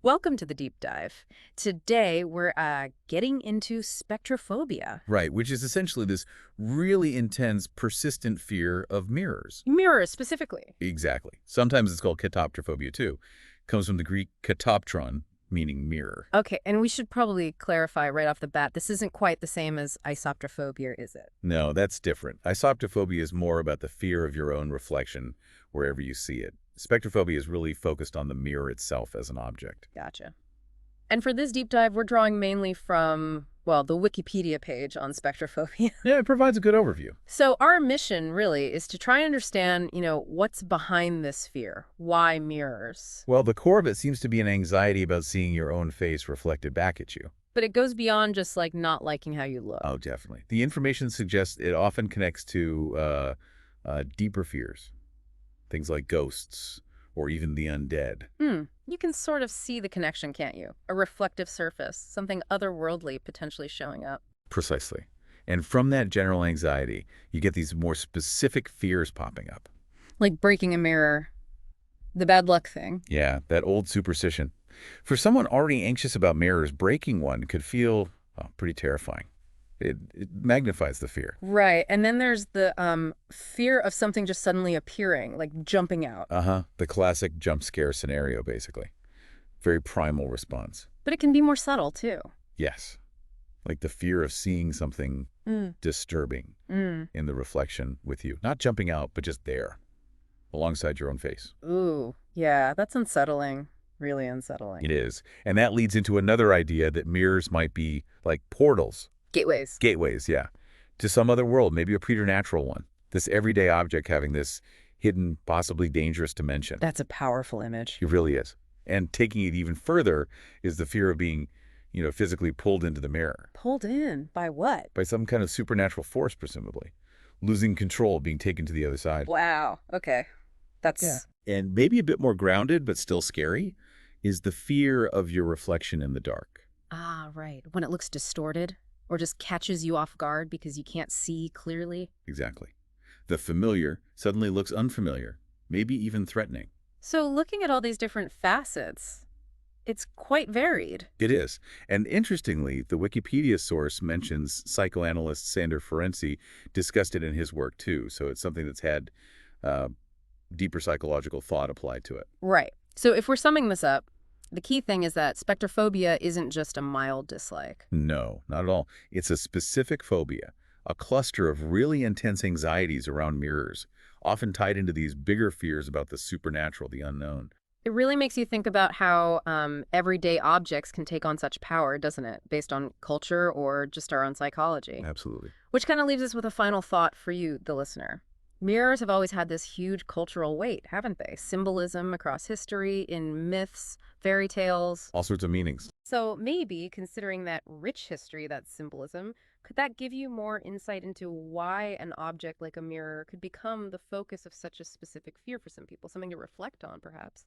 Welcome to the deep dive. Today we're getting into spectrophobia. Right, which is essentially this really intense, persistent fear of mirrors. Mirrors specifically. Exactly. Sometimes it's called catoptrophobia too. Comes from the Greek katoptron, meaning mirror. Okay, and we should probably clarify right off the bat, this isn't quite the same as isoptrophobia, is it? No, that's different. Isoptrophobia is more about the fear of your own reflection wherever you see it. Spectrophobia is really focused on the mirror itself as an object. Gotcha. And for this deep dive, we're drawing mainly from, well, the Wikipedia page on spectrophobia. Yeah, it provides a good overview. So our mission really is to try and understand, what's behind this fear. Why mirrors? Well, the core of it seems to be an anxiety about seeing your own face reflected back at you. But it goes beyond just like not liking how you look. Oh, definitely. The information suggests it often connects to deeper fears, things like ghosts or even the undead. You can sort of see the connection, can't you? A reflective surface, something otherworldly potentially showing up. Precisely. And from that general anxiety, you get these more specific fears popping up. Like breaking a mirror, the bad luck thing. Yeah, that old superstition. For someone already anxious about mirrors, breaking one could feel pretty terrifying. It magnifies the fear. Right. And then there's the fear of something just suddenly appearing, like jumping out. Uh-huh. The classic jump scare scenario, basically. Very primal response. But it can be more subtle, too. Yes. Like the fear of seeing something disturbing in the reflection with you. Not jumping out, but just there, alongside your own face. Ooh, yeah, that's unsettling. Really unsettling. It is. And that leads into another idea that mirrors might be like portals. Gateways. Gateways, yeah. To some other world, maybe a preternatural one. This everyday object having this hidden, possibly dangerous dimension. That's a powerful image. It really is. And taking it even further is the fear of being, physically pulled into the mirror. Pulled in? By what? By some kind of supernatural force, presumably. Losing control, being taken to the other side. Wow. Okay. That's... Yeah. And maybe a bit more grounded, but still scary, is the fear of your reflection in the dark. Ah, right. When it looks distorted or just catches you off guard because you can't see clearly. Exactly. The familiar suddenly looks unfamiliar, maybe even threatening. So looking at all these different facets, it's quite varied. It is. And interestingly, the Wikipedia source mentions psychoanalyst Sander Ferenczi discussed it in his work too. So it's something that's had deeper psychological thought applied to it. Right. So if we're summing this up, the key thing is that spectrophobia isn't just a mild dislike. No, not at all. It's a specific phobia, a cluster of really intense anxieties around mirrors, often tied into these bigger fears about the supernatural, the unknown. It really makes you think about how everyday objects can take on such power, doesn't it, based on culture or just our own psychology? Absolutely. Which kind of leaves us with a final thought for you, the listener. Mirrors have always had this huge cultural weight, haven't they? Symbolism across history, in myths, fairy tales. All sorts of meanings. So maybe, considering that rich history, that symbolism, could that give you more insight into why an object like a mirror could become the focus of such a specific fear for some people, something to reflect on, perhaps?